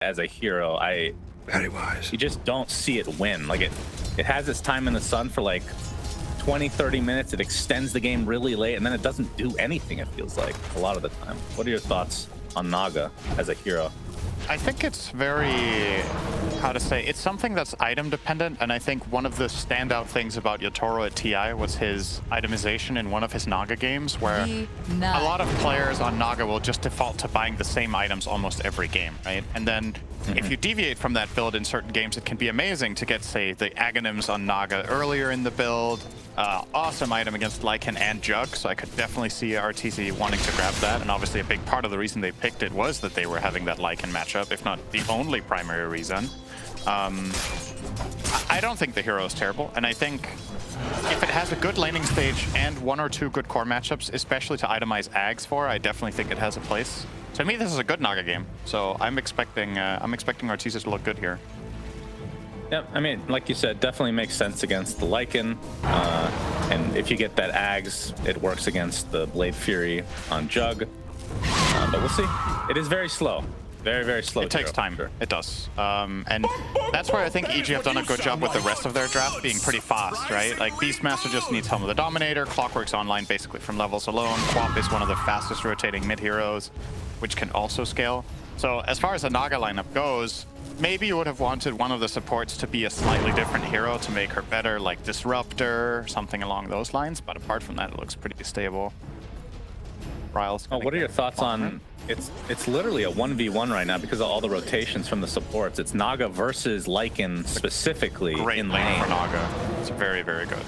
as a hero, Very wise. you just don't see it win. Like it has its time in the sun for like 20-30 minutes. It extends the game really late, and then it doesn't do anything, it feels like, a lot of the time. What are your thoughts on Naga as a hero? I think it's very, how to say, it's something that's item dependent, and I think one of the standout things about Yatoro at TI was his itemization in one of his Naga games, where a lot of players on Naga will just default to buying the same items almost every game, right? And then if you deviate from that build in certain games, it can be amazing to get, say, the Aghanims on Naga earlier in the build. Awesome item against Lycan and Jug, so I could definitely see RTZ wanting to grab that. And obviously a big part of the reason they picked it was that they were having that Lycan matchup, if not the only primary reason. I don't think the hero is terrible, and I think if it has a good laning stage and 1 or 2 good core matchups, especially to itemize Ags for, I definitely think it has a place. To me, this is a good Naga game, so I'm expecting Arteezy to look good here. Yeah, I mean, like you said, definitely makes sense against the Lycan. And if you get that Ags, it works against the Blade Fury on Jug. But we'll see. It is very slow. Very, very slow. It takes time. Sure. It does. And that's where I think EG have done a good job with the rest of their draft being pretty fast, right? Like, Beastmaster just needs Helm of the Dominator. Clockwork's online basically from levels alone. Quap is one of the fastest rotating mid-heroes, which can also scale. So as far as the Naga lineup goes, maybe you would have wanted one of the supports to be a slightly different hero to make her better, like Disruptor, something along those lines. But apart from that, it looks pretty stable. Ryle's what are your thoughts on... It's literally a 1v1 right now because of all the rotations from the supports. It's Naga versus Lycan specifically in lane. For Naga. It's very, very good.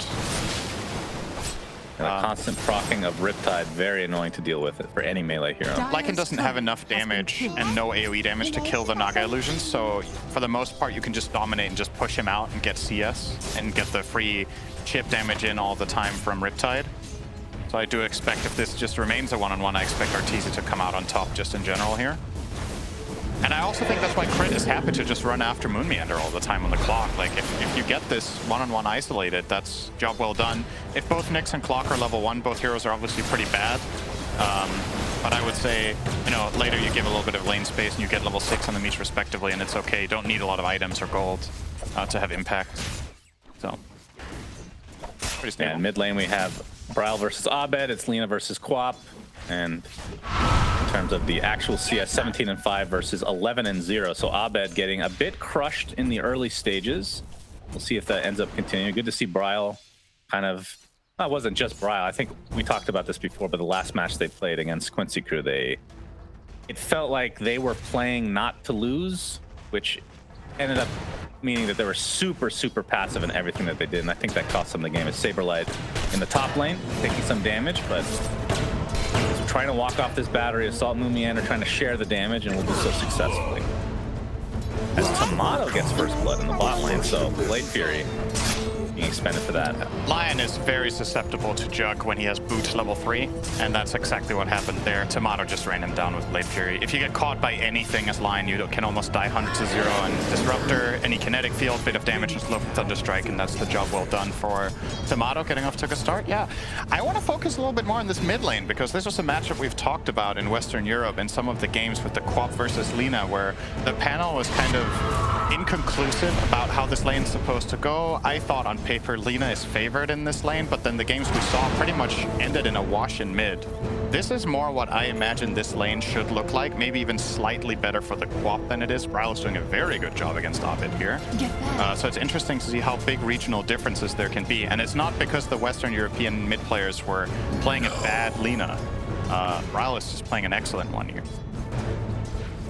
The constant proccing of Riptide, very annoying to deal with it for any melee hero. Lycan doesn't have enough damage and no AoE damage to kill the Naga illusions, so for the most part you can just dominate and just push him out and get CS and get the free chip damage in all the time from Riptide. So I do expect if this just remains a one-on-one, I expect Arteezy to come out on top just in general here. And I also think that's why Crit is happy to just run after Moon Meander all the time on the clock. Like, if you get this one-on-one isolated, that's job well done. If both Nyx and Clock are level 1, both heroes are obviously pretty bad. But I would say, you know, later you give a little bit of lane space and you get level 6 on the Meech respectively, and it's okay. You don't need a lot of items or gold to have impact. So, pretty stable. And mid lane we have Bryle versus Abed, it's Lina versus Quap, and in terms of the actual CS, 17-5 versus 11-0. So Abed getting a bit crushed in the early stages. We'll see if that ends up continuing. Good to see Bryle kind of, well, it wasn't just Bryle. I think we talked about this before, but the last match they played against Quincy Crew, it felt like they were playing not to lose, which ended up meaning that they were super, super passive in everything that they did, and I think that cost them the game. It's Saberlight in the top lane, taking some damage, but he's trying to walk off this battery, assault Moon Meander, trying to share the damage, and will do so successfully. As Tomato gets first blood in the bot lane, so Blade Fury being expended for that. Lion is very susceptible to Jug when he has boot level 3, and that's exactly what happened there. Tomato just ran him down with Blade Fury. If you get caught by anything as Lion, you can almost die 100 to 0 on Disruptor, any kinetic field, bit of damage and slow from Thunderstrike, and that's the job well done for Tomato. Getting off to a start. Yeah, I want to focus a little bit more on this mid lane, because this was a matchup we've talked about in Western Europe in some of the games with the Quap versus Lina, where the panel was kind of inconclusive about how this lane's supposed to go. I thought on paper Lina is favored in this lane, but then the games we saw pretty much ended in a wash in mid. This is more what I imagine this lane should look like, maybe even slightly better for the Quap than it is. Bryle is doing a very good job against Abed here. So it's interesting to see how big regional differences there can be, and it's not because the Western European mid players were playing a bad Lina. Bryle is just playing an excellent one here.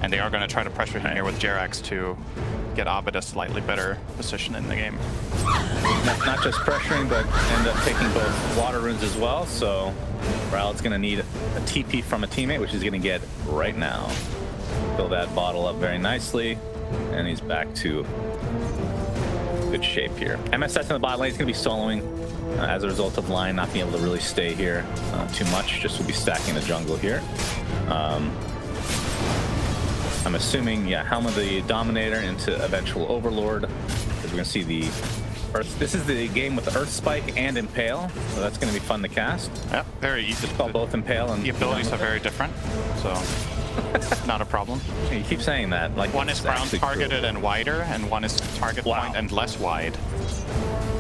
And they are going to try to pressure him here with Jerax to get Abed a slightly better position in the game. Not just pressuring, but end up taking both water runes as well. So Bryle's going to need a TP from a teammate, which he's going to get right now. Fill that bottle up very nicely, and he's back to good shape here. MSS in the bot lane is going to be soloing as a result of Lion not being able to really stay here too much. Just will be stacking the jungle here. I'm assuming, yeah, Helm of the Dominator into eventual Overlord. Because we're going to see the Earth. This is the game with the Earth Spike and Impale, so that's going to be fun to cast. Yeah, very easy. Just call both Impale and... The abilities are very different, so... Not a problem. You keep saying that. Like One is it's ground actually targeted cool. and wider, and one is target point and less wide.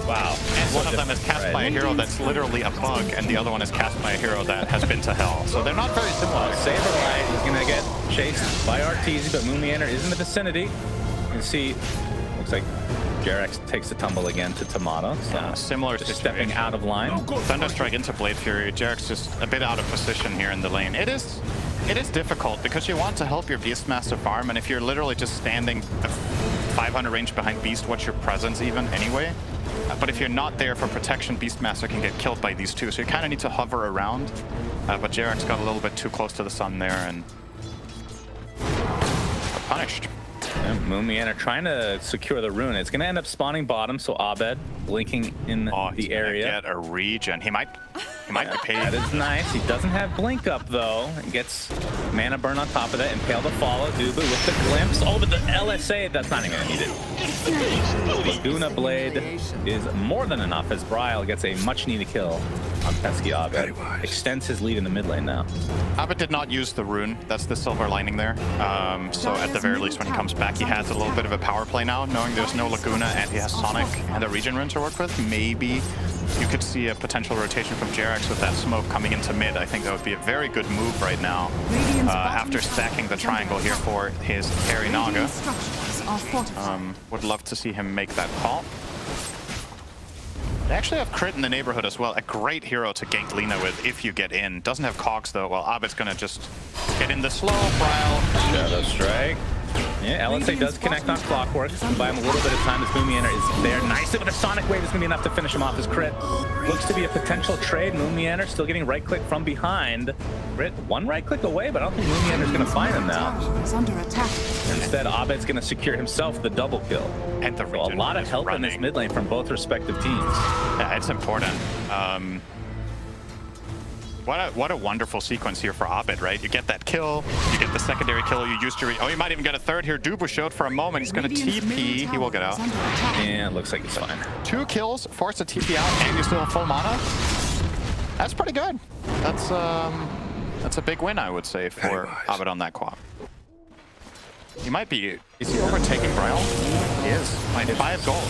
Wow. And one of them is cast by a hero that's literally a bug, and the other one is cast by a hero that has been to hell. So they're not very similar. Saberlight is gonna get chased by Arteezy, but Moomianer is in the vicinity. You can see, looks like Jarex takes the tumble again to Tomato. So Yeah, similar just situation. stepping out of line. Thunderstrike into Blade Fury. Jarek's just a bit out of position here in the lane. It is difficult because you want to help your Beastmaster farm, and if you're literally just standing a 500 range behind Beast, what's your presence even anyway? But if you're not there for protection, Beastmaster can get killed by these two, so you kind of need to hover around. But Jarek's got a little bit too close to the sun there and got punished. And Moomianer trying to secure the rune. It's going to end up spawning bottom, so Abed blinking in the area. Get a regen. He might be paid. That is nice. He doesn't have blink up though. He gets mana burn on top of that. Impale to follow. Dubu with the glimpse. Oh, but the LSA, that's not even gonna need it. Laguna Blade is more than enough as Bryle gets a much needed kill on pesky Abed. Extends his lead in the mid lane now. Abed did not use the rune. That's the silver lining there. So at the very least, when he comes back, he has a little bit of a power play now, knowing there's no Laguna and he has Sonic and a regen rune to work with. Maybe you could see a potential rotation from Jarex with that smoke coming into mid. I think that would be a very good move right now. After stacking the triangle here for his carry Naga. Would love to see him make that call. They actually have crit in the neighborhood as well. A great hero to gank Lina with if you get in. Doesn't have cogs though. Well, Abed's gonna just get in the slow. Bryle. Shadow Strike. Yeah, LSA does connect on Clockwork. Buy him a little bit of time as Moomianer is there. Nicely with a Sonic Wave is going to be enough to finish him off his crit. Looks to be a potential trade. Moomianer still getting right click from behind. Crit one right click away, but I don't think Moomianer is going to find him now. Instead, Abed's going to secure himself the double kill. And the so a lot of help in this mid lane from both respective teams. Yeah, it's important. What a wonderful sequence here for Abed, right? You get that kill, you get the secondary kill, you used to... Oh, you might even get a third here. Dubu showed for a moment. He's going to TP. He will get out. Yeah, it looks like he's fine. 2 kills, force a TP out, and you still have full mana. That's pretty good. That's a big win, I would say, for Abed on that quad. He might be... Is he overtaking Bryle? He is. Like 5 gold.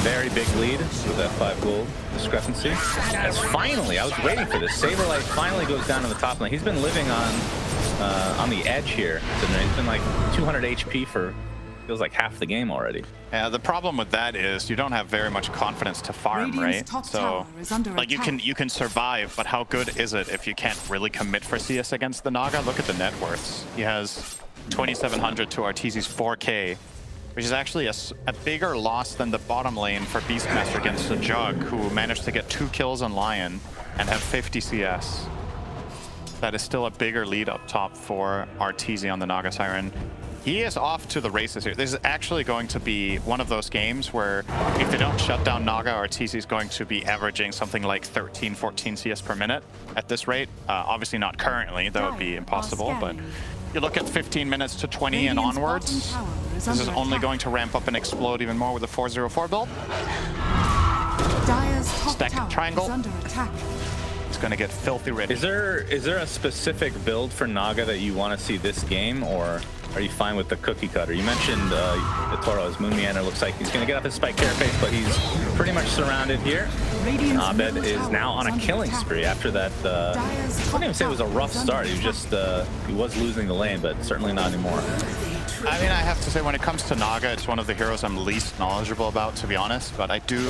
Very big lead with that 5 gold discrepancy. As finally, I was waiting for this. Saberlight finally goes down to the top lane. He's been living on the edge here. He's been like 200 HP for feels like half the game already. Yeah, the problem with that is you don't have very much confidence to farm, right? So like you can survive, but how good is it if you can't really commit for CS against the Naga? Look at the net worths. He has 2,700 to Arteezy's 4K. Which is actually a bigger loss than the bottom lane for Beastmaster against the Jug, who managed to get 2 kills on Lion and have 50 CS. That is still a bigger lead up top for Arteezy on the Naga Siren. He is off to the races here. This is actually going to be one of those games where if they don't shut down Naga, Arteezy is going to be averaging something like 13, 14 CS per minute at this rate. Obviously not currently, that would be impossible, but you look at 15 minutes to 20 and onwards, this is only going to ramp up and explode even more with the 404 build. Stack triangle. It's going to get filthy rich. Is there a specific build for Naga that you want to see this game, or are you fine with the cookie cutter? You mentioned Toro as Moomianer. Looks like he's going to get off his spike carapace, but he's pretty much surrounded here. Abed is now on a killing spree after that. I wouldn't even say it was a rough start. He was just he was losing the lane, but certainly not anymore. I mean, I have to say, when it comes to Naga, it's one of the heroes I'm least knowledgeable about, to be honest. But I do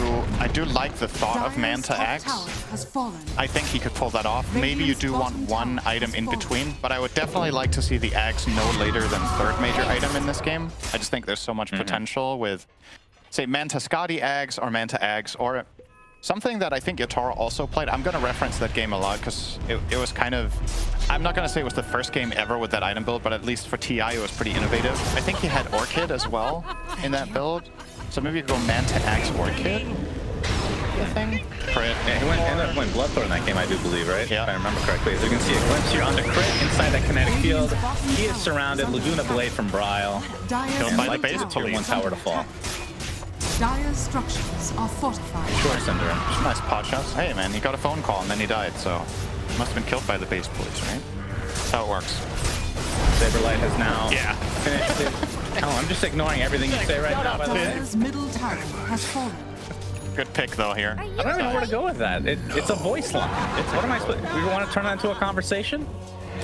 like the thought of Manta Axe. I think he could pull that off. Maybe you do want one item in between, but I would definitely like to see the Axe no later than 3rd major item in this game. I just think there's so much potential with, say, Manta Skadi Axe or Manta Axe, or something that I think Yatoro also played. I'm going to reference that game a lot because it was kind of... I'm not going to say it was the first game ever with that item build, but at least for TI it was pretty innovative. I think he had Orchid as well in that build. So maybe you could go Manta Axe Orchid. Thing. Crit. Yeah, he ended up going Bloodthorn in that game, I do believe, right? Yeah. If I remember correctly. As you can see a glimpse here onto Crit inside that kinetic field. He is surrounded. Laguna Blade from Bryle. Killed by the base police. 1 tower to fall. Dire structures are fortified. Sure, Cinder. Nice pot shots. Hey man, he got a phone call and then he died, so must have been killed by the base police, right? That's how it works. Saberlight has now Yeah. finished it. Oh, I'm just ignoring everything you say right now, by the way. Dire's middle tower has fallen. Good pick, though, here. I don't even know where to go with that. It's a voice line. What am I supposed? We want to turn that into a conversation?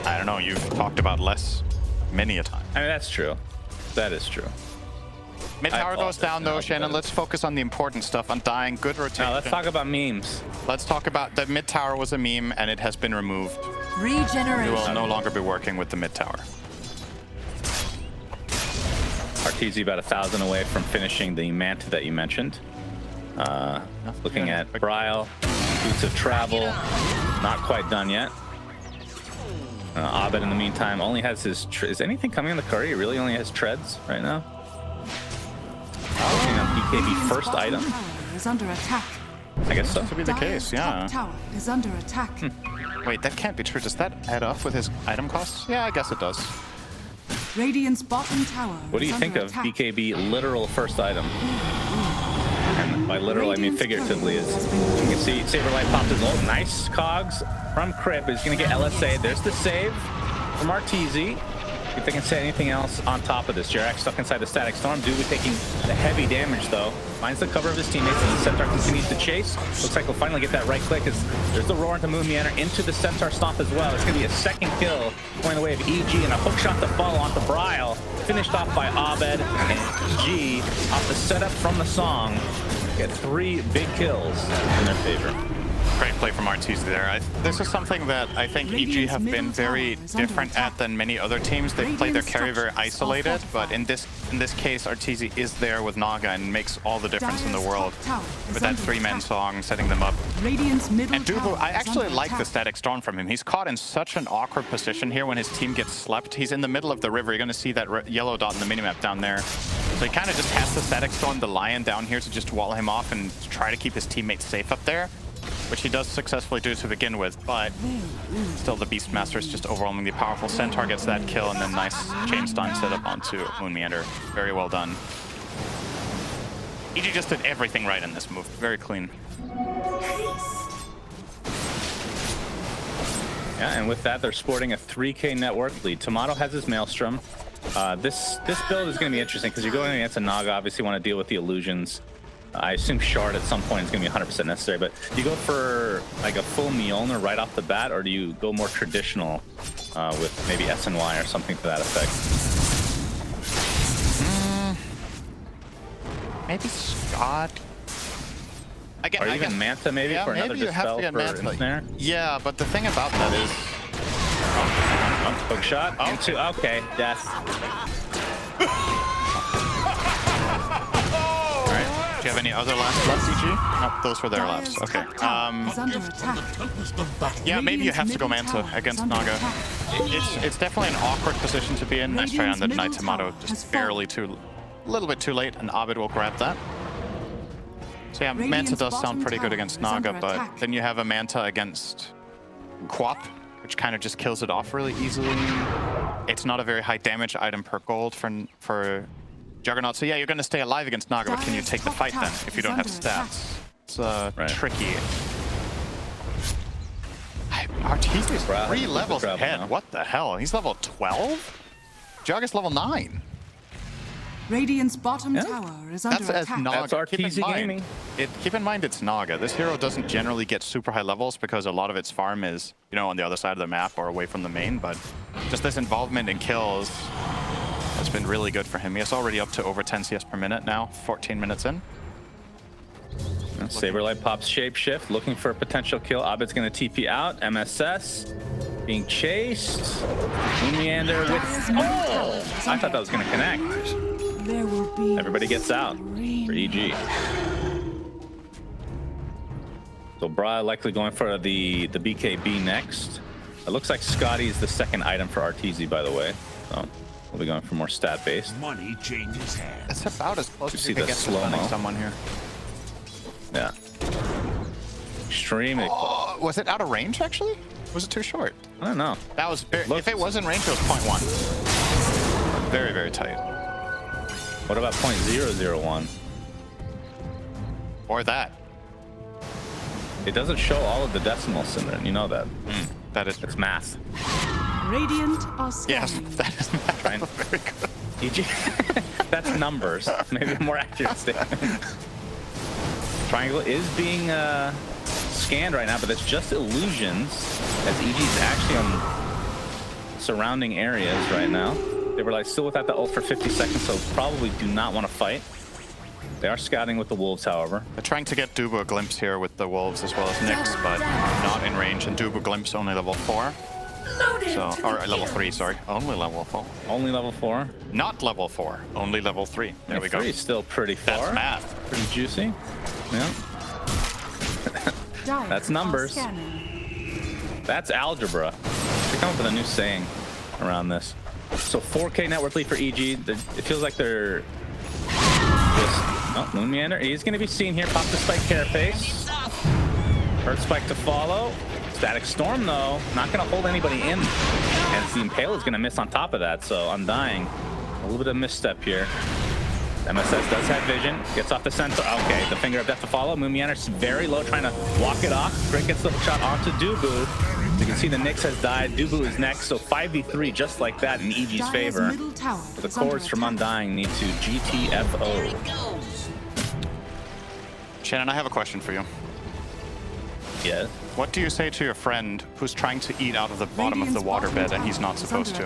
I don't know. You've talked about less many a time. I mean, that's true. That is true. Mid tower goes down, though, No, Shannon. Let's focus on the important stuff, on dying. Good rotation. Now let's talk about memes. Let's talk about the mid tower was a meme, and it has been removed. We Regeneration. will no longer be working with the mid tower. RTZ about 1,000 away from finishing the Manta that you mentioned. Looking at Bryle, Boots of Travel, not quite done yet. Abed in the meantime only has his. Is anything coming on the curry? He really only has treads right now. Looking at BKB first item. Tower is under attack. I guess so. To be the Dire's case, yeah. top tower is under attack. Wait, that can't be true. Does that add up with his item costs? Yeah, I guess it does. Radiant's bottom tower What do is you think under of attack. BKB literal first item? And by literal, I mean figuratively. Is you can see Saberlight popped his ult. Nice cogs from Crip. He's going to get LSA. There's the save from RTZ. If they can say anything else on top of this. Jarak stuck inside the static storm. Dubé taking the heavy damage, though. Finds the cover of his teammates as the Centaur continues to chase. Looks like we'll finally get that right click as there's the roar into Moon Meander into the Centaur stomp as well. It's going to be a second kill going the way of EG and a hook shot to follow onto Bryle. Finished off by Abed and EG off the setup from the song. Get 3 big kills in their favor. Great play from RTZ there. This is something that I think EG have been very different at than many other teams. They play their carry very isolated, but in this case, RTZ is there with Naga and makes all the difference in the world with that 3-man song, setting them up. Radiant's middle And Dubu, tower I is actually under like the attack. static storm from him. He's caught in such an awkward position here when his team gets slept. He's in the middle of the river. You're going to see that yellow dot in the minimap down there. So he kind of just has the static storm, the lion down here to just wall him off and try to keep his teammates safe up there, which he does successfully do to begin with, but still the Beastmaster is just overwhelmingly powerful. Centaur gets that kill and then nice chain stun set up onto Moon Meander. Very well done. EG just did everything right in this move. Very clean. Yeah, and with that, they're sporting a 3K network lead. Tomato has his Maelstrom. This build is going to be interesting because you're going against a Naga. Obviously, want to deal with the illusions. I assume Shard at some point is going to be 100% necessary, but do you go for like a full Mjolnir right off the bat, or do you go more traditional with maybe SNY or something to that effect? Maybe Scott. Or even Manta maybe yeah, for another maybe you have dispel to get for Manta. Ensnare? Yeah, but the thing about that is... Hook shot into, okay, death. Do you have any other laps left, EG? Nope, those were their laps. Dire's Okay. top tower is under attack. Yeah, maybe you have to go Radiant's Manta middle against tower is Naga. under It's definitely an awkward position to be in. Nice try on the Radiant's Knight Tomato, middle tower just has barely a little bit too late, and Abed will grab that. So yeah, Manta Radiant's does sound bottom pretty good tower against is under Naga, but attack. then you have a Manta against Quap, which kind of just kills it off really easily. It's not a very high damage item per gold for Juggernaut. So yeah, you're going to stay alive against Naga, but can you take the fight then if you don't have stats? It's tricky. RTZ is 3 levels ahead. What the hell? He's level 12? Jug is level 9. Radiant's bottom tower is under That's as attack. Naga. That's RTZ gaming. Keep in mind it's Naga. This hero doesn't generally get super high levels because a lot of its farm is, you know, on the other side of the map or away from the main, but just this involvement in kills has been really good for him. He's already up to over 10 CS per minute now, 14 minutes in. Saberlight pops shapeshift, looking for a potential kill. Abed's going to TP out. MSS being chased. Moon Meander with... Oh! I thought that was going to connect. There will be Everybody gets out for EG. So Bryle likely going for the BKB next. It looks like Scotty is the second item for RTZ, by the way. So we'll be going for more stat-based. Money changes hands. That's about as close You as see you can the get to slow-mo? stunning someone here. Yeah. Extremely close. Oh, was it out of range, actually? Was it too short? I don't know. That was if it was in range, it was 0.1. Very, very tight. What about 0.001? Or that. It doesn't show all of the decimals in there, and you know that. That is It's math. Radiant are Yes, scanning. that is Trying. very good. EG. That's numbers. Maybe a more accurate statement. Triangle is being scanned right now, but it's just illusions, as EG is actually on surrounding areas right now. They were like still without the ult for 50 seconds, so probably do not want to fight. They are scouting with the wolves, however. They're trying to get Dubu a glimpse here with the wolves as well as Nyx, but not in range. And Dubu glimpse only level 4. So, or level 3, sorry. Only level 4. Only level 4. Not level 4, only level 3. There we go. 3 is still pretty far. That's math. Pretty juicy. Yeah. That's numbers. That's algebra. They come up with a new saying around this. So 4K net worth lead for EG. It feels like they're just... Oh, Moon Meander. He's going to be seen here. Pop the spike, Carapace. Earth spike to follow. Static Storm, though, not going to hold anybody in. And the Impale is going to miss on top of that. So Undying, a little bit of misstep here. MSS does have vision. Gets off the sensor. Okay, the Finger of Death to follow. Moon Meander's very low, trying to walk it off. Brick gets the shot onto Dubu. So you can see the Nyx has died. Dubu is next. So 5v3 just like that in EG's favor. The cores from Undying need to GTFO. Shannon, I have a question for you. Yeah. What do you say to your friend who's trying to eat out of the bottom of the waterbed and he's not supposed to?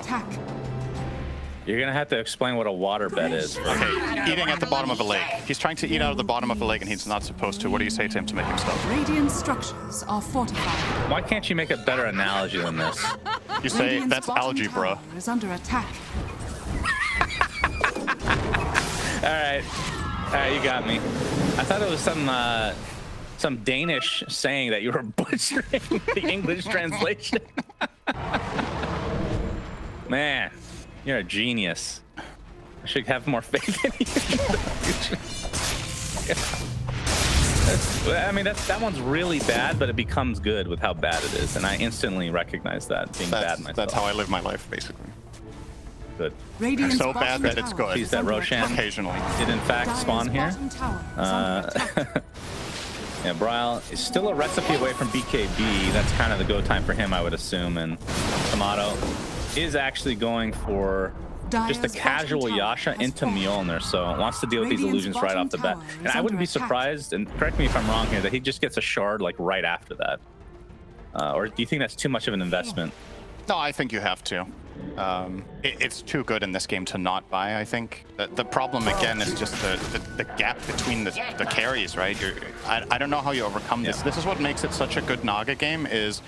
You're going to have to explain what a waterbed is. Okay, eating at the bottom of a lake. He's trying to eat out of the bottom of a lake and he's not supposed to. What do you say to him to make him stop? Radiant structures are fortified. Why can't you make a better analogy than this? You say, Radiant's that's bottom algebra. tower is under attack. All right, you got me. I thought it was some Danish saying that you were butchering the English translation. Man, you're a genius. I should have more faith in you. I mean, that one's really bad, but it becomes good with how bad it is, and I instantly recognize that being bad myself. That's how I live my life, basically. Good. Radiant's So bad that it's good. Sees that Roshan Occasionally. did in fact spawn here. Yeah, Bryle is still a recipe away from BKB. That's kind of the go time for him, I would assume. And Tomato is actually going for just a casual Yasha into Mjolnir, so wants to deal with these illusions right off the bat. And I wouldn't be surprised, and correct me if I'm wrong here, that he just gets a shard like right after that. Or do you think that's too much of an investment? No, I think you have to. It's too good in this game to not buy, I think. The problem, again, is just the gap between the carries, right? I don't know how you overcome this. This is what makes it such a good Naga game, is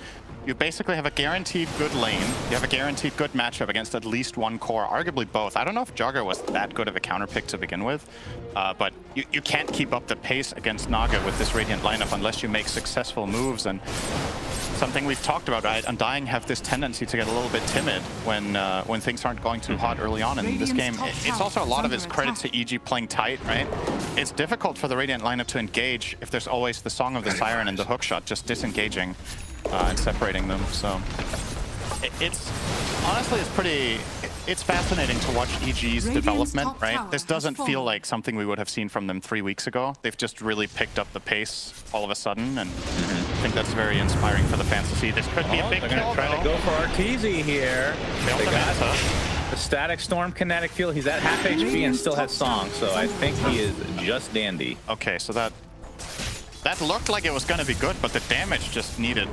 you basically have a guaranteed good lane, you have a guaranteed good matchup against at least one core, arguably both. I don't know if Jogger was that good of a counter pick to begin with, but you can't keep up the pace against Naga with this Radiant lineup unless you make successful moves. And something we've talked about, right? Undying have this tendency to get a little bit timid when things aren't going too hot early on in this game. It's also a lot of it's credit to EG playing tight, right? It's difficult for the Radiant lineup to engage if there's always the Song of the Siren and the hookshot just disengaging and separating them. So it's honestly, it's fascinating to watch EG's development, right? This doesn't feel like something we would have seen from them 3 weeks ago. They've just really picked up the pace all of a sudden, and I think that's very inspiring for the fans to see. This could be a big kill, they're gonna try to go for Arteezy here. They got the Static Storm kinetic field. He's at half HP and still has Song, so I think he is just dandy. Okay, so that looked like it was going to be good, but the damage just needed...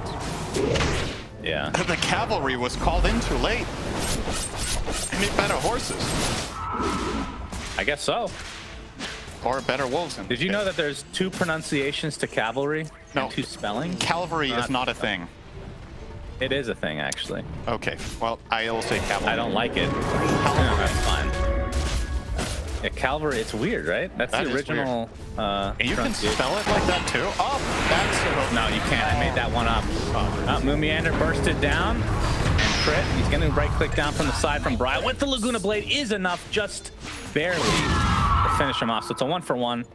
Yeah. The cavalry was called in too late. They need better horses. I guess so. Or better wolves. Did you know that there's 2 pronunciations to cavalry? No. And 2 spellings? Cavalry is not a thing. It is a thing, actually. Okay, well, I will say cavalry. I don't like it. Yeah, that's fine. Yeah, cavalry, it's weird, right? That's the original. And you can spell it like that too? Oh, that's... No, you can't. I made that one up. Moon Meander bursted down. And crit. He's going to right-click down from the side from Bryle. With the Laguna Blade is enough, just barely, to finish him off. So it's a 1-for-1.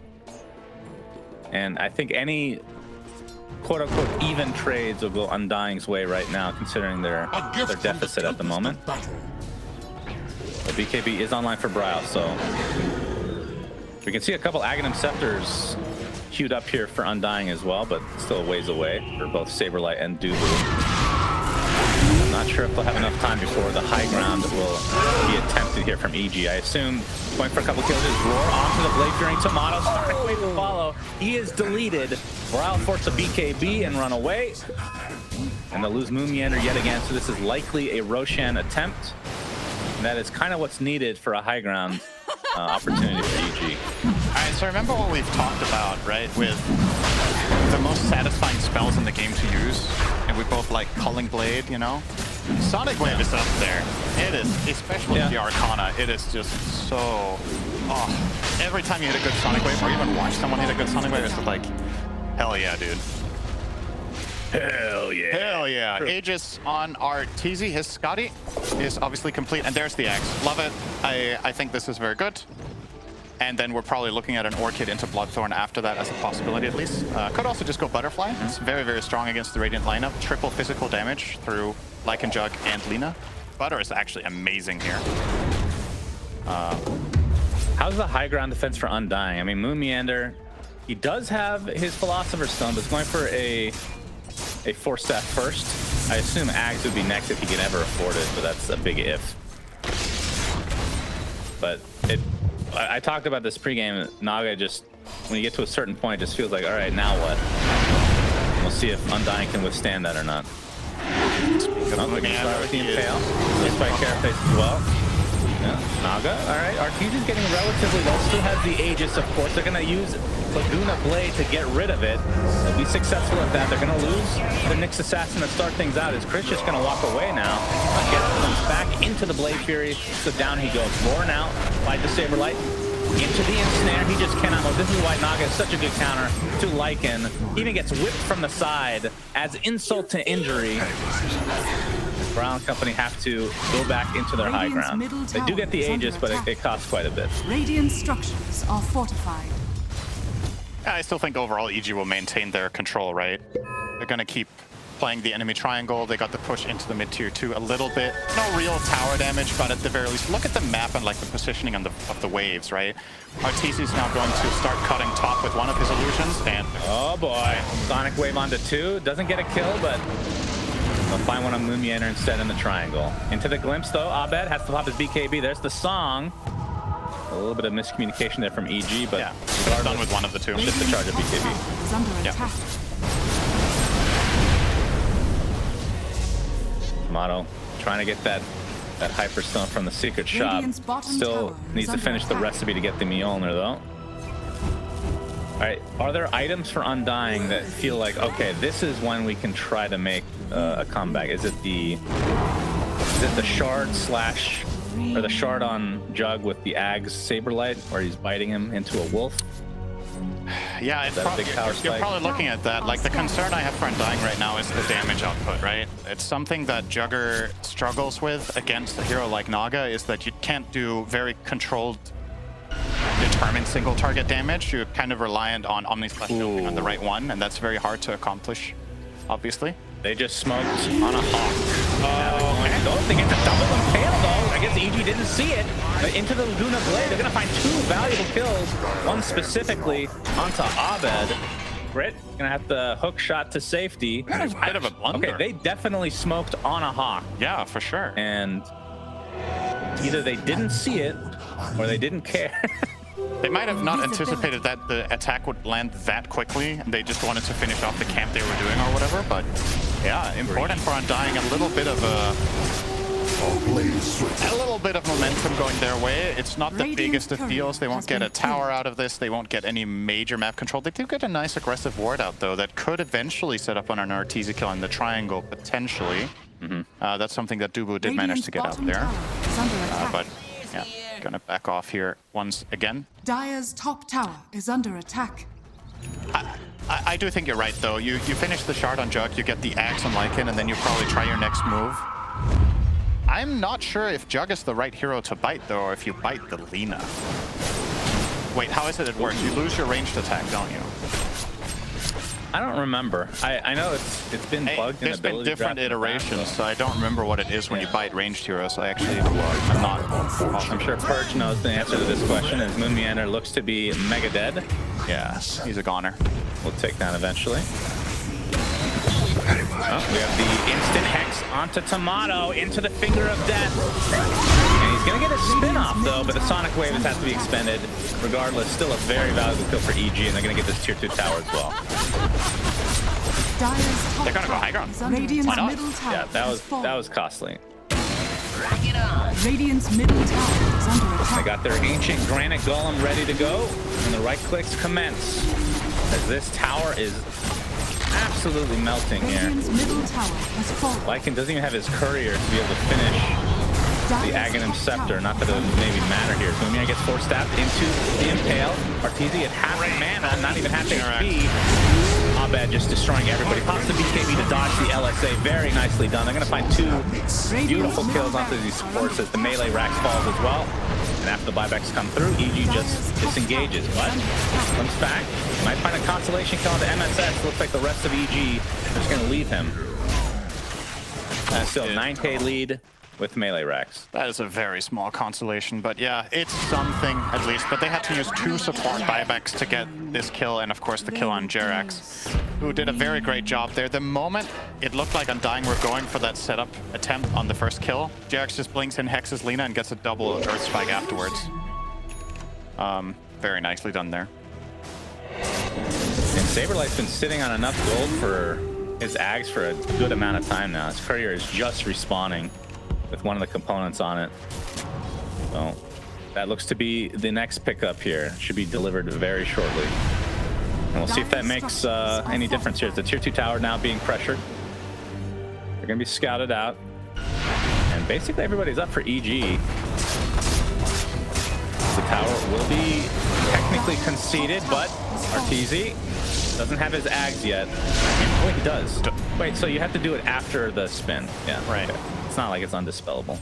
And I think any quote-unquote even trades will go Undying's way right now, considering their deficit at the moment. The BKB is online for Bryle, so we can see a couple Aghanim Scepters queued up here for Undying as well, but still a ways away for both Saberlight and Dubu. Not sure if they'll have enough time before the high ground will be attempted here from EG. I assume going for a couple kills is Roar onto the Blade Fury. Tomato Sonic Wave will follow. He is deleted. Brawl force a BKB and run away. And they'll lose Moon Meander yet again. So this is likely a Roshan attempt. And that is kind of what's needed for a high ground opportunity for EG. All right, so remember what we've talked about, right? With the most satisfying spells in the game to use. And we both like Culling Blade, you know? Sonic Wave is up there. It is, especially the Arcana, it is just so... Oh, every time you hit a good Sonic Wave, or even watch someone hit a good Sonic Wave, it's just like, hell yeah, dude. Hell yeah. Hell yeah. True. Aegis on our TZ. His Scotty is obviously complete. And there's the Axe. Love it. I think this is very good. And then we're probably looking at an Orchid into Bloodthorn after that as a possibility at least. Could also just go Butterfly. It's very, very strong against the Radiant lineup. Triple physical damage through Lycan Jug and Lina. Butter is actually amazing here. How's the high ground defense for Undying? I mean, Moon Meander, he does have his Philosopher's Stone, but it's going for a Force Staff first. I assume Ags would be next if he can ever afford it, but that's a big if. But I talked about this pregame. Naga just, when you get to a certain point, it just feels like, all right, now what? And we'll see if Undying can withstand that or not. Looking to start with the Impale. Hit by Carapace as well. Yeah, Naga, all right. Artesian's getting relatively low. Still has the Aegis, of course. They're going to use Laguna Blade to get rid of it. They'll be successful at that. They're going to lose the Nyx Assassin to start things out. Is Chris just going to walk away now? Gets back into the Blade Fury. So down he goes. Lorne out by the Saberlight. Into the ensnare. He just cannot move. This is why Naga is such a good counter to Lycan. He even gets whipped from the side. Adds insult to injury. Brown Company have to go back into their high ground. They do get the Aegis, but it costs quite a bit. Radiant structures are fortified. Yeah, I still think overall EG will maintain their control, right? They're going to keep playing the enemy triangle. They got the push into the mid-tier 2 a little bit. No real tower damage, but at the very least, look at the map and like the positioning on of the waves, right? Arteezy is now going to start cutting top with one of his illusions, and... Oh boy, Sonic Wave onto 2. Doesn't get a kill, but... they'll find one on Moon Meander instead in the triangle. Into the Glimpse, though. Abed has to pop his BKB. There's the song. A little bit of miscommunication there from EG, but yeah, done with one of the two. Just the charge of BKB. Is under attack. Tomato trying to get that Hyperstone from the Secret Shop. Still needs to finish the recipe to get the Mjolnir, though. All right, are there items for Undying that feel like, okay, this is when we can try to make a comeback? Is it the shard slash, or the shard on Jug with the Ags Saberlight, where he's biting him into a wolf? Yeah, you're probably looking at that. Like, the concern I have for Undying right now is the damage output, right? It's something that Jugger struggles with against a hero like Naga, is that you can't do very controlled, determined single target damage. You're kind of reliant on Omnisplash jumping on the right one, and that's very hard to accomplish, obviously. They just smoked on a Hawk. Okay. Don't think it's a double impale, though. I guess EG didn't see it. But into the Laguna Blade, they're going to find 2 valuable kills. One specifically onto Abed. Brit going to have the hook shot to safety. That is a bit of a blunder. Okay, they definitely smoked on a Hawk. Yeah, for sure. And either they didn't see it or they didn't care. They might have not anticipated that the attack would land that quickly, and they just wanted to finish off the camp they were doing or whatever, but yeah, important for Undying, a little bit of momentum going their way. It's not the biggest of deals. They won't get a tower out of this. They won't get any major map control. They do get a nice aggressive ward out, though, that could eventually set up on an Arteezy kill in the triangle, potentially. That's something that Dubu did manage to get out there. But yeah, gonna back off here once again. Dire's top tower is under attack. I do think you're right, though. You finish the shard on Jug, you get the axe on Lycan, and then you probably try your next move. I'm not sure if Jug is the right hero to bite, though, or if you bite the Lina. Wait, how is it works? You lose your ranged attack, don't you? I don't remember. I know it's been bugged. There's been different iterations, so I don't remember what it is when you bite ranged heroes. I actually, I'm not. I'm sure Purge knows the answer to this question, as Moon Meander looks to be mega dead. Yeah, he's a goner. We'll take that eventually. Oh, we have the instant hex onto Tomato, into the finger of death. And he's gonna get a spin off though, but the Sonic Wave has to be expended. Regardless, still a very valuable kill for EG, and they're gonna get this tier 2 tower as well. They're gonna go high ground. Radiant's not? middle tower Yeah, that has was costly. Radiant's middle tower is under They attack. got their ancient granite golem ready to go, and the right clicks commence. As this tower is absolutely melting here. Radiant's middle tower has fallen. Lycan doesn't even have his courier to be able to finish the Aghanim Scepter. Not that it would maybe matter here. Lumia gets force stabbed into the Impale. Arteezy at half mana, not even half HP. Abed just destroying everybody. Pops the BKB to dodge the LSA. Very nicely done. They're going to find 2 beautiful kills onto these supports as the melee racks falls as well. And after the buybacks come through, EG just disengages. What? Comes back. Might find a consolation kill onto MSS. Looks like the rest of EG are just going to leave him. Still 9k lead with melee racks. That is a very small consolation, but yeah, it's something at least. But they had to use 2 support buybacks to get this kill, and of course the kill on Jerax, who did a very great job there. The moment it looked like Undying were going for that setup attempt on the first kill, Jerax just blinks in, hexes Lina, and gets a double Earth Spike afterwards. Very nicely done there. And Saberlight's been sitting on enough gold for his Ags for a good amount of time now. His courier is just respawning with one of the components on it. So that looks to be the next pickup here. Should be delivered very shortly. And we'll see if that makes any difference here. It's the tier 2 tower now being pressured. They're gonna be scouted out. And basically everybody's up for EG. The tower will be technically conceded, but Arteezy doesn't have his Ags yet. Wait, he does. Wait, so you have to do it after the spin. Yeah, right. Okay. It's not like it's undispellable.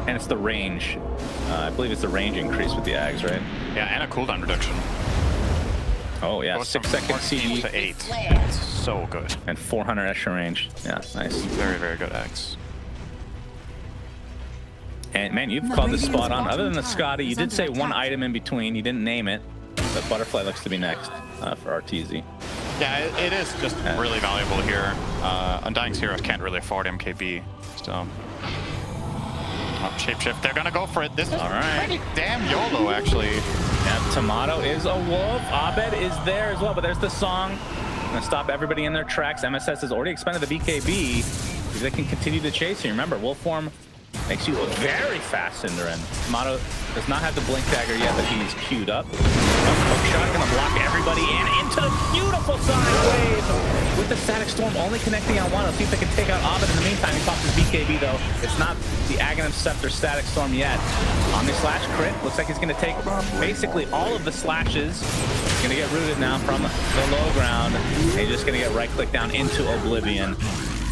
And it's the range. I believe it's the range increase with the Ags, right? Yeah, and a cooldown reduction. Oh yeah, Goes 6 from second 14 CD to 8. That's so good. and 400 extra range. Yeah, nice. Very, very good X. And man, you've called this spot on. Other than the Scotty, you did say one item in between. You didn't name it, but Butterfly looks to be next for Arteezy. Yeah, it is just really valuable here. Undying's heroes can't really afford MKB, so... Oh, shapeshift, they're gonna go for it. This is pretty damn YOLO, actually. Yeah, Tomato is a wolf. Abed is there as well, but there's the song. Gonna stop everybody in their tracks. MSS has already expended the BKB. If they can continue to chase you. Remember, wolf form makes you a very fast Cinder, and Tomato does not have the blink dagger yet, but he's queued up. Hook shot gonna block everybody in into the beautiful Sonic Wave with the Static Storm only connecting on one. Let's see if they can take out Abed in the meantime. He pops his BKB though. It's not the Aghanim Scepter Static Storm yet. Omni Slash crit. Looks like he's gonna take basically all of the slashes. He's gonna get rooted now from the low ground. And he's just gonna get right click down into Oblivion.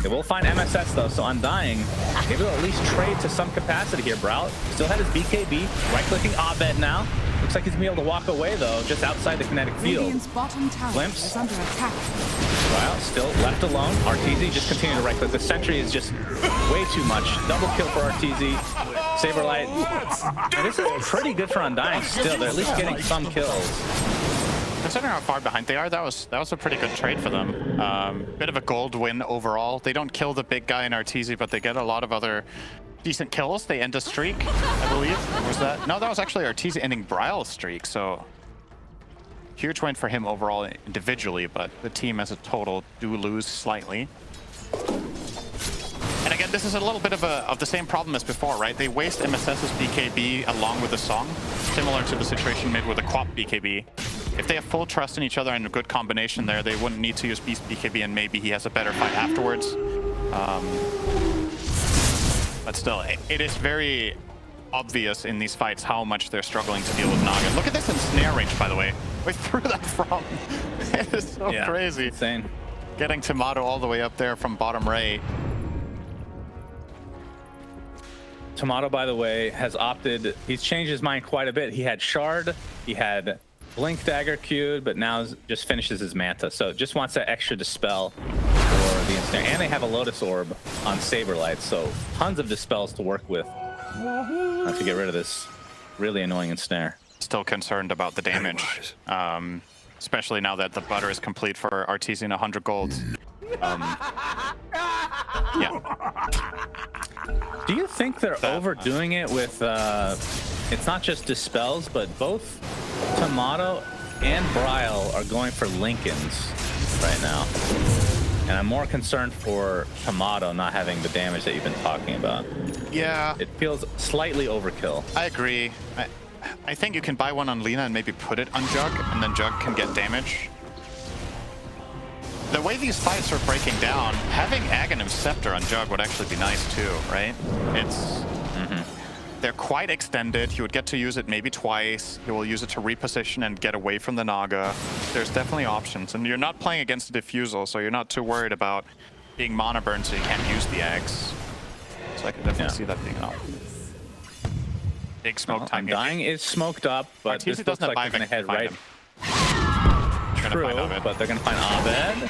They will find MSS though, so Undying, maybe they'll at least trade to some capacity here. Brow still had his BKB, right-clicking Abed now. Looks like he's gonna be able to walk away though, just outside the kinetic field. Radiant's bottom tower Glimpse. is under attack. Brow still left alone. Arteezy just continuing to right-click. The sentry is just way too much. Double kill for Arteezy. Saberlight. And this is pretty good for Undying still. They're at least getting some kills. Considering how far behind they are, that was a pretty good trade for them. Bit of a gold win overall. They don't kill the big guy in Arteezy, but they get a lot of other decent kills. They end a streak, I believe. Was that? No, that was actually Arteezy ending Bryle's streak, so huge win for him overall individually, but the team as a total do lose slightly. And again, this is a little bit of the same problem as before, right? They waste MSS's BKB along with the song, similar to the situation made with the Quap BKB. If they have full trust in each other and a good combination there, they wouldn't need to use Beast BKB, and maybe he has a better fight afterwards. But still, it is very obvious in these fights how much they're struggling to deal with Naga. Look at this in snare range, by the way. Where threw that from? It is so crazy. Insane. Getting Tomato all the way up there from bottom right. Tomato, by the way, has opted, he's changed his mind quite a bit. He had Shard, he had Blink Dagger queued, but now just finishes his Manta. So just wants that extra Dispel for the Ensnare. And they have a Lotus Orb on Saberlight, so tons of Dispels to work with to get rid of this really annoying Ensnare. Still concerned about the damage. especially now that the butter is complete for Artesian 100 gold. Yeah. Do you think they're overdoing it with, it's not just Dispels, but both Tomato and Bryle are going for Lincolns right now. And I'm more concerned for Tomato not having the damage that you've been talking about. Yeah. It feels slightly overkill. I agree. I think you can buy one on Lina and maybe put it on Jug, and then Jug can get damage. The way these fights are breaking down, having Aghanim's Scepter on Jug would actually be nice too, right? It's... They're quite extended. He would get to use it maybe twice. He will use it to reposition and get away from the Naga. There's definitely options. And you're not playing against a Diffusal, so you're not too worried about being mana burned so you can't use the Axe. So I can definitely see that being an option. Big smoke time. Undying is smoked up, but this looks like they're going to head right. True, but they're going to find Abed.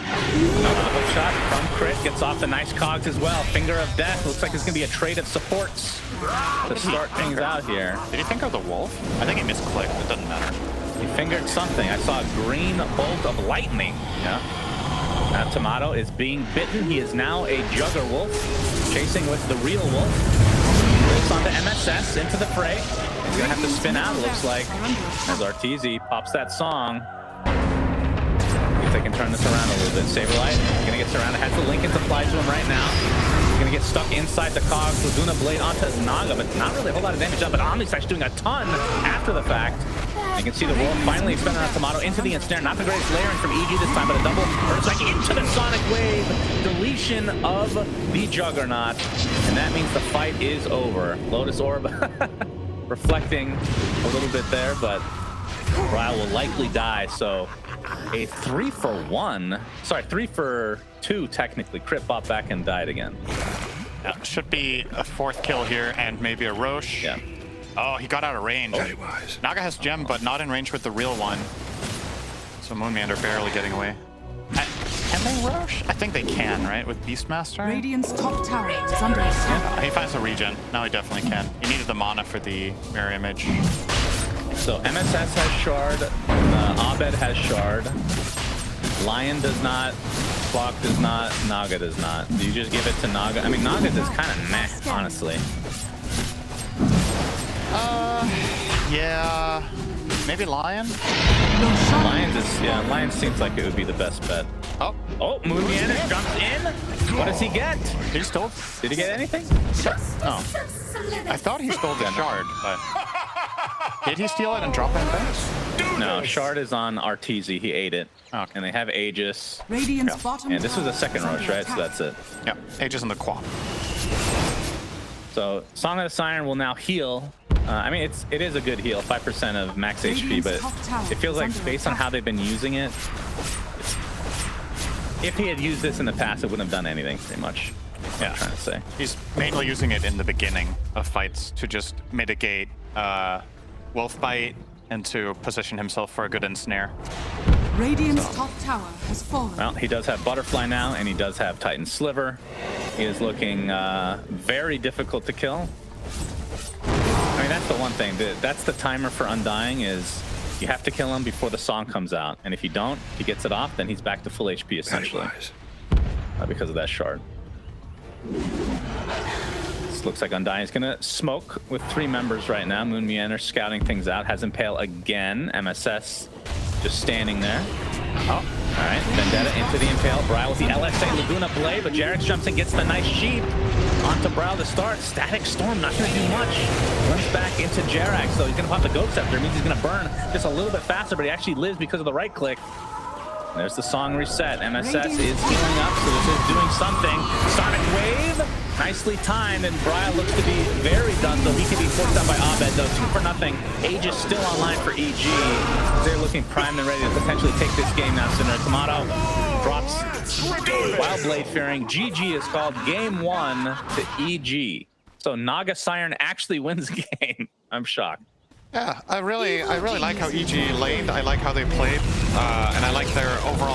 Hook shot from Crit, gets off the nice cogs as well. Finger of Death, looks like it's going to be a trade of supports to start things out here. Did he finger the wolf? I think he misclicked, it doesn't matter. He fingered something. I saw a green bolt of lightning. Yeah. Now Tomato is being bitten. He is now a Jugger Wolf, chasing with the real wolf. Looks onto MSS into the fray. He's going to have to spin out, it looks like, as Arteezy pops that song. They can turn this around a little bit. Saberlight gonna get surrounded. Has the Lincolns applied to him right now. He's gonna get stuck inside the cogs. Laguna Blade onto Naga, but not really a whole lot of damage done. But Omnislash doing a ton after the fact. You can see the roll finally expanding on Tomato into the ensnare. Not the greatest layering from EG this time, but a double Earthstrike into the Sonic Wave. Deletion of the Juggernaut. And that means the fight is over. Lotus Orb reflecting a little bit there, but Bryle will likely die, so a 3-for-1, sorry, 3-for-2 technically. Crit bought back and died again. Yeah, should be a 4th kill here and maybe a Roche. Yeah. Oh, he got out of range. Naga has Gem, but not in range with the real one. So Moonmeander barely getting away. Can they Roche? I think they can, right? With Beastmaster? Radiant's top tower is under attack. Yeah, he finds a regen. Now he definitely can. He needed the mana for the mirror image. So MSS has Shard, Abed has Shard, Lion does not, Clock does not, Naga does not. Do you just give it to Naga? I mean, Naga is kind of meh, honestly. Yeah, maybe Lion? Lion seems like it would be the best bet. Oh, Moonmeander jumps in. What does he get? He stole? Did he get anything? Oh, I thought he stole the Shard, but did he steal it and drop it in base? No, Shard is on Arteezy. He ate it. Okay. And they have Aegis. Radiant's bottom And this was a second tower rush, is under right? So attack. that's it. Yeah, Aegis in the Quap. So Song of the Siren will now heal. I mean, it is a good heal, 5% of max HP, but it feels like based on how they've been using it, if he had used this in the past, it wouldn't have done anything, pretty much. Yeah, I'm trying to say. He's mainly using it in the beginning of fights to just mitigate Wolf Bite and to position himself for a good ensnare. Radiant's top tower has fallen. Well, he does have Butterfly now, and he does have Titan Sliver. He is looking very difficult to kill. I mean, that's the one thing. That's the timer for Undying is you have to kill him before the song comes out. And if you don't, he gets it off, then he's back to full HP, essentially. Because of that shard. This looks like Undying is going to smoke with 3 members right now. Moonmeander scouting things out. Has Impale again. MSS just standing there. Oh, all right. Vendetta into the Impale. Bryle with the LSA Laguna Blade, but Jarex jumps in, gets the nice sheep onto Bryle to start. Static Storm, not going to do much. Runs back into Jarex, so he's going to pop the Goat Scepter. It means he's going to burn just a little bit faster, but he actually lives because of the right click. There's the song reset. MSS is healing up, so this is doing something. Sonic Wave, nicely timed, and Bryle looks to be very done, though he can be forced out by Abed, though. 2-for-0. Aegis still online for EG. They're looking primed and ready to potentially take this game now sooner. Tomato drops Wild Blade Fearing. GG is called Game 1 to EG. So Naga Siren actually wins the game. I'm shocked. Yeah, I really like how EG laid. I like how they played, and I like their overall